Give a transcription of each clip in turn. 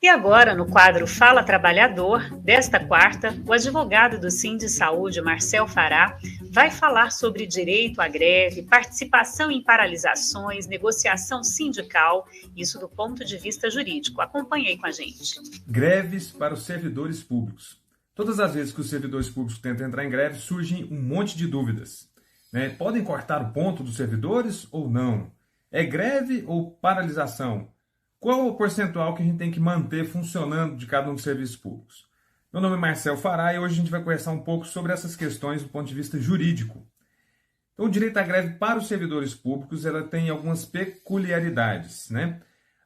E agora, no quadro Fala Trabalhador, desta quarta, o advogado do Sindisaúde, Marcel Fará, vai falar sobre direito à greve, participação em paralisações, negociação sindical, isso do ponto de vista jurídico. Acompanhe aí com a gente. Greves para os servidores públicos. Todas as vezes que os servidores públicos tentam entrar em greve, surgem um monte de dúvidas. Podem cortar o ponto dos servidores ou não? É greve ou paralisação? Qual o percentual que a gente tem que manter funcionando de cada um dos serviços públicos? Meu nome é Marcel Fará e hoje a gente vai conversar um pouco sobre essas questões do ponto de vista jurídico. Então, o direito à greve para os servidores públicos ela tem algumas peculiaridades.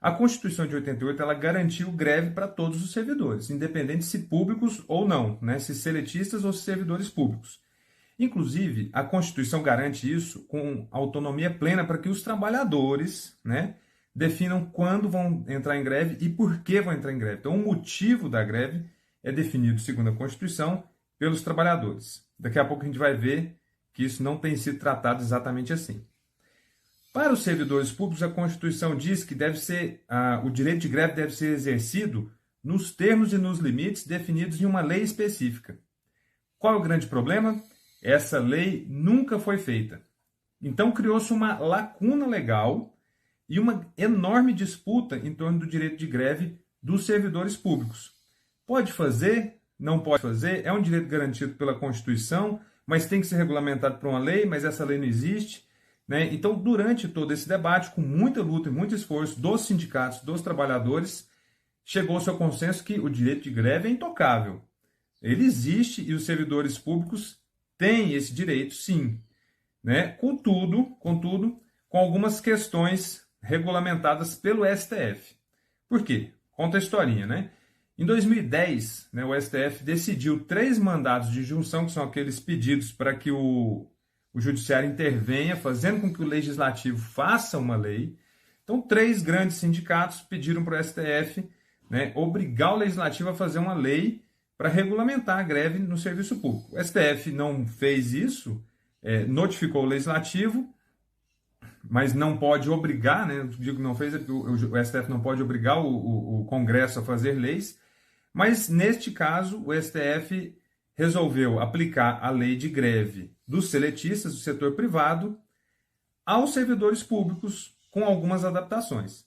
A Constituição de 88 ela garantiu greve para todos os servidores, independente se públicos ou não, se seletistas ou se servidores públicos. Inclusive, a Constituição garante isso com autonomia plena para que os trabalhadores definam quando vão entrar em greve e por que vão entrar em greve. Então, o motivo da greve é definido, segundo a Constituição, pelos trabalhadores. Daqui a pouco a gente vai ver que isso não tem sido tratado exatamente assim. Para os servidores públicos, a Constituição diz que o direito de greve deve ser exercido nos termos e nos limites definidos em uma lei específica. Qual é o grande problema? Essa lei nunca foi feita. Então, criou-se uma lacuna legal e uma enorme disputa em torno do direito de greve dos servidores públicos. Pode fazer? Não pode fazer? É um direito garantido pela Constituição, mas tem que ser regulamentado por uma lei, mas essa lei não existe. Então, durante todo esse debate, com muita luta e muito esforço dos sindicatos, dos trabalhadores, chegou-se ao consenso que o direito de greve é intocável. Ele existe e os servidores públicos têm esse direito, sim. Contudo, com algumas questões regulamentadas pelo STF. Por quê? Conta a historinha, Em 2010, o STF decidiu 3 mandados de junção, que são aqueles pedidos para que o judiciário intervenha, fazendo com que o legislativo faça uma lei. Então, 3 grandes sindicatos pediram para o STF obrigar o legislativo a fazer uma lei para regulamentar a greve no serviço público. O STF não fez isso, notificou o legislativo, mas não pode obrigar, eu digo que não fez, o STF não pode obrigar o Congresso a fazer leis, mas neste caso o STF resolveu aplicar a lei de greve dos seletistas do setor privado aos servidores públicos com algumas adaptações.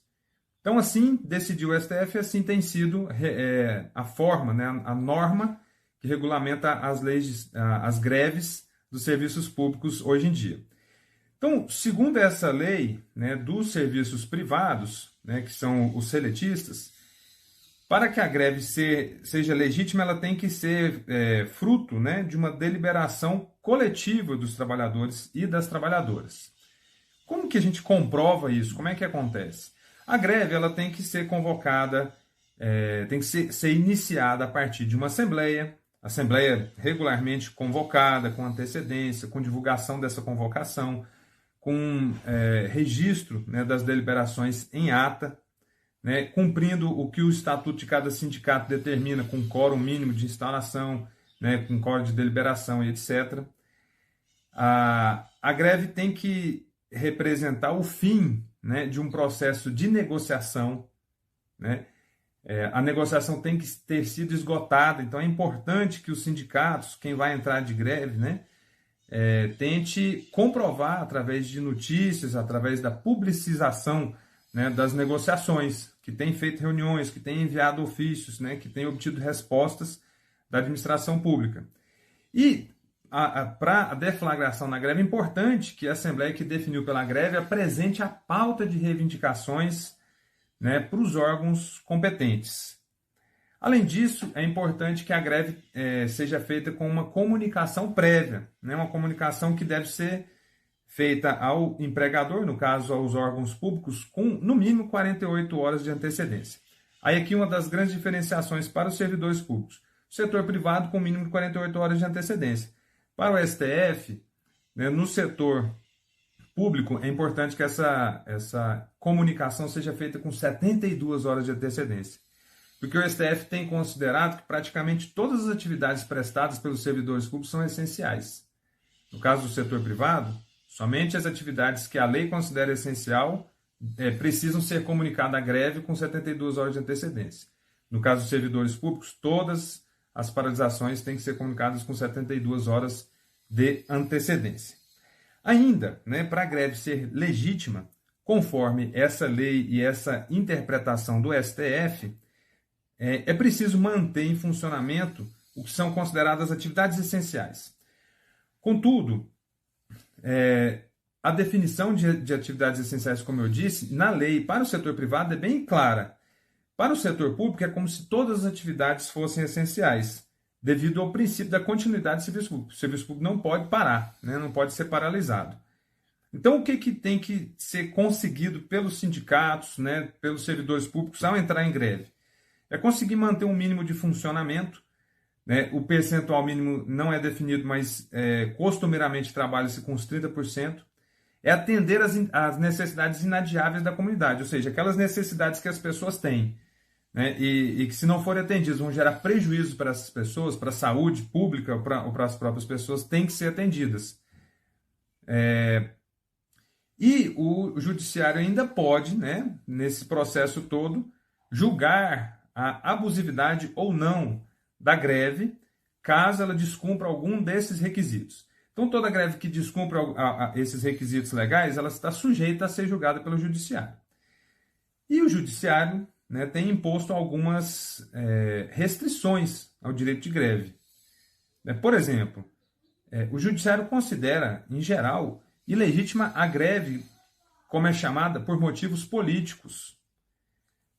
Então assim decidiu o STF e assim tem sido a forma, a norma que regulamenta as greves dos serviços públicos hoje em dia. Então, segundo essa lei dos serviços privados, que são os seletistas, para que a greve seja legítima, ela tem que ser fruto de uma deliberação coletiva dos trabalhadores e das trabalhadoras. Como que a gente comprova isso? Como é que acontece? A greve ela tem que ser convocada, tem que ser iniciada a partir de uma assembleia regularmente convocada, com antecedência, com divulgação dessa convocação, com registro das deliberações em ata, cumprindo o que o estatuto de cada sindicato determina, com quórum mínimo de instalação, com quórum de deliberação e etc. A greve tem que representar o fim de um processo de negociação. A negociação tem que ter sido esgotada, então é importante que os sindicatos, quem vai entrar de greve, tente comprovar através de notícias, através da publicização das negociações, que tem feito reuniões, que tem enviado ofícios, que tem obtido respostas da administração pública. E para a deflagração na greve, é importante que a Assembleia que definiu pela greve apresente a pauta de reivindicações para os órgãos competentes. Além disso, é importante que a greve seja feita com uma comunicação prévia, uma comunicação que deve ser feita ao empregador, no caso aos órgãos públicos, com no mínimo 48 horas de antecedência. Aí aqui uma das grandes diferenciações para os servidores públicos. O setor privado com mínimo de 48 horas de antecedência. Para o STF, no setor público, é importante que essa comunicação seja feita com 72 horas de antecedência. Porque o STF tem considerado que praticamente todas as atividades prestadas pelos servidores públicos são essenciais. No caso do setor privado, somente as atividades que a lei considera essencial precisam ser comunicadas à greve com 72 horas de antecedência. No caso dos servidores públicos, todas as paralisações têm que ser comunicadas com 72 horas de antecedência. Ainda, né, para a greve ser legítima, conforme essa lei e essa interpretação do STF, é preciso manter em funcionamento o que são consideradas atividades essenciais. Contudo, a definição de atividades essenciais, como eu disse, na lei para o setor privado é bem clara. Para o setor público é como se todas as atividades fossem essenciais, devido ao princípio da continuidade do serviço público. O serviço público não pode parar, né? Não pode ser paralisado. Então, o que tem que ser conseguido pelos sindicatos, né, pelos servidores públicos ao entrar em greve? É conseguir manter um mínimo de funcionamento, né? O percentual mínimo não é definido, mas costumeiramente trabalha-se com os 30%. É atender às necessidades inadiáveis da comunidade, ou seja, aquelas necessidades que as pessoas têm, né? E que, se não forem atendidas, vão gerar prejuízo para essas pessoas, para a saúde pública ou para as próprias pessoas, têm que ser atendidas. E o judiciário ainda pode, né, nesse processo todo, julgar a abusividade ou não da greve, caso ela descumpra algum desses requisitos. Então, toda greve que descumpra esses requisitos legais, ela está sujeita a ser julgada pelo judiciário. E o judiciário, né, tem imposto algumas restrições ao direito de greve. Por exemplo, o judiciário considera, em geral, ilegítima a greve, como é chamada, por motivos políticos.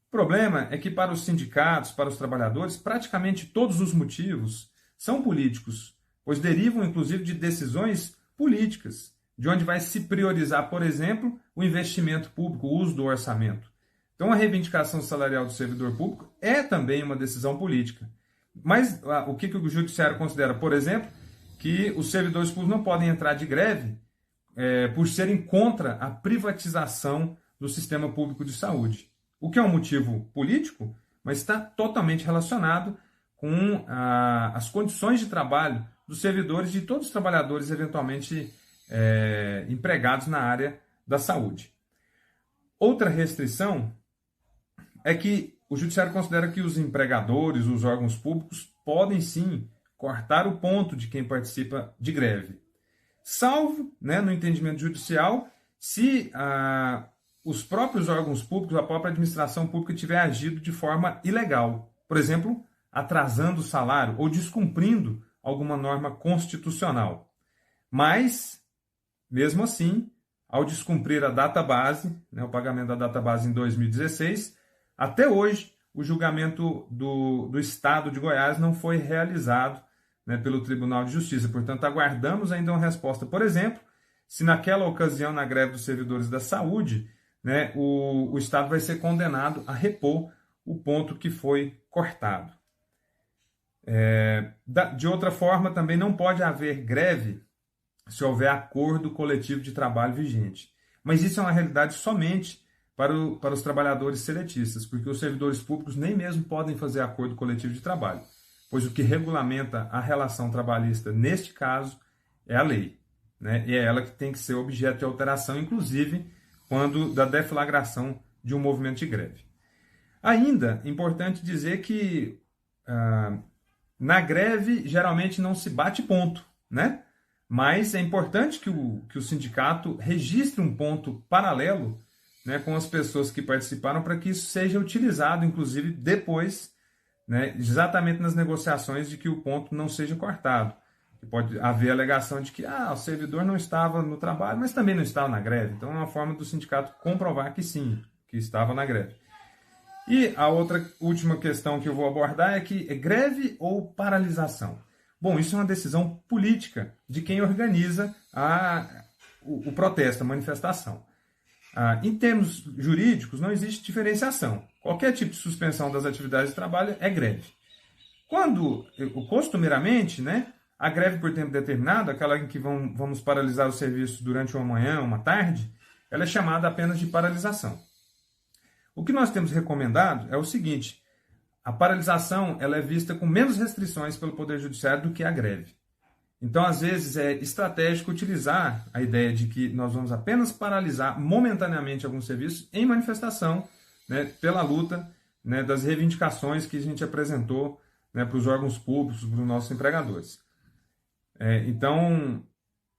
O problema é que para os sindicatos, para os trabalhadores, praticamente todos os motivos são políticos, pois derivam, inclusive, de decisões políticas, de onde vai se priorizar, por exemplo, o investimento público, o uso do orçamento. Então, a reivindicação salarial do servidor público é também uma decisão política. Mas o que o judiciário considera, por exemplo, que os servidores públicos não podem entrar de greve por serem contra a privatização do sistema público de saúde. O que é um motivo político, mas está totalmente relacionado com as condições de trabalho dos servidores e de todos os trabalhadores eventualmente empregados na área da saúde. Outra restrição é que o judiciário considera que os empregadores, os órgãos públicos, podem sim cortar o ponto de quem participa de greve. Salvo, né, no entendimento judicial, se os próprios órgãos públicos, a própria administração pública tiver agido de forma ilegal. Por exemplo, atrasando o salário ou descumprindo alguma norma constitucional. Mas, mesmo assim, ao descumprir a database, né, o pagamento da database em 2016, até hoje o julgamento do Estado de Goiás não foi realizado, né, pelo Tribunal de Justiça. Portanto, aguardamos ainda uma resposta. Por exemplo, se naquela ocasião, na greve dos servidores da saúde, né, o Estado vai ser condenado a repor o ponto que foi cortado. De outra forma, também não pode haver greve se houver acordo coletivo de trabalho vigente. Mas isso é uma realidade somente para os trabalhadores seletistas, porque os servidores públicos nem mesmo podem fazer acordo coletivo de trabalho, pois o que regulamenta a relação trabalhista neste caso é a lei, né? E é ela que tem que ser objeto de alteração, inclusive quando da deflagração de um movimento de greve. Ainda é importante dizer que na greve geralmente não se bate ponto, né? Mas é importante que o sindicato registre um ponto paralelo, né, com as pessoas que participaram, para que isso seja utilizado, inclusive, depois, né, exatamente nas negociações, de que o ponto não seja cortado. Pode haver a alegação de que o servidor não estava no trabalho, mas também não estava na greve. Então é uma forma do sindicato comprovar que sim, que estava na greve. E a outra última questão que eu vou abordar é que é greve ou paralisação? Bom, isso é uma decisão política de quem organiza o protesto, a manifestação. Em termos jurídicos, não existe diferenciação. Qualquer tipo de suspensão das atividades de trabalho é greve. Quando, costumeiramente, né, a greve por tempo determinado, aquela em que vamos paralisar o serviço durante uma manhã, uma tarde, ela é chamada apenas de paralisação. O que nós temos recomendado é o seguinte: a paralisação ela é vista com menos restrições pelo Poder Judiciário do que a greve. Então, às vezes, é estratégico utilizar a ideia de que nós vamos apenas paralisar momentaneamente algum serviço em manifestação, né, pela luta né, das reivindicações que a gente apresentou, né, para os órgãos públicos, para os nossos empregadores. Então,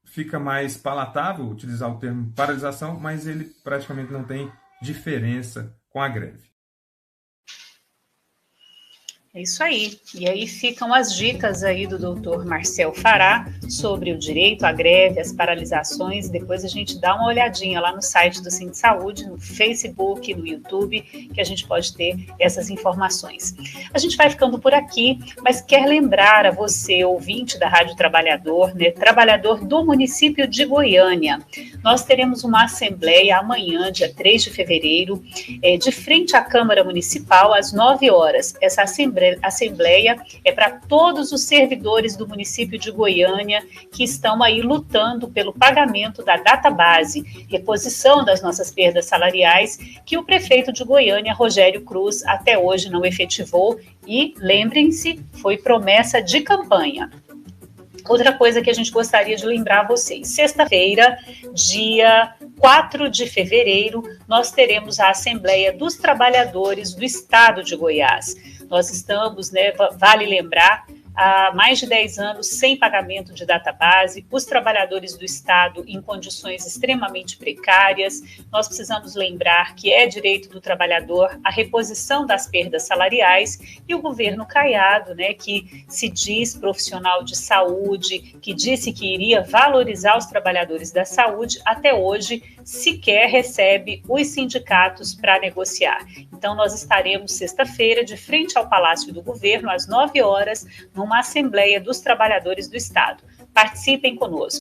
fica mais palatável utilizar o termo paralisação, mas ele praticamente não tem diferença com a greve. É isso aí. E aí ficam as dicas aí do doutor Marcel Fará sobre o direito à greve, as paralisações. Depois a gente dá uma olhadinha lá no site do Sindsaúde, no Facebook, no YouTube, que a gente pode ter essas informações. A gente vai ficando por aqui, mas quer lembrar a você, ouvinte da Rádio Trabalhador, né, trabalhador do município de Goiânia. Nós teremos uma assembleia amanhã, dia 3 de fevereiro, de frente à Câmara Municipal, às 9 horas. Essa assembleia é para todos os servidores do município de Goiânia que estão aí lutando pelo pagamento da database, reposição das nossas perdas salariais, que o prefeito de Goiânia, Rogério Cruz, até hoje não efetivou e, lembrem-se, foi promessa de campanha. Outra coisa que a gente gostaria de lembrar a vocês, sexta-feira, dia 4 de fevereiro, nós teremos a Assembleia dos Trabalhadores do Estado de Goiás. Nós estamos, né, vale lembrar, há mais de 10 anos sem pagamento de database, os trabalhadores do Estado em condições extremamente precárias. Nós precisamos lembrar que é direito do trabalhador a reposição das perdas salariais e o governo Caiado, né, que se diz profissional de saúde, que disse que iria valorizar os trabalhadores da saúde, até hoje sequer recebe os sindicatos para negociar. Então, nós estaremos sexta-feira de frente ao Palácio do Governo, às 9 horas, numa Assembleia dos Trabalhadores do Estado. Participem conosco.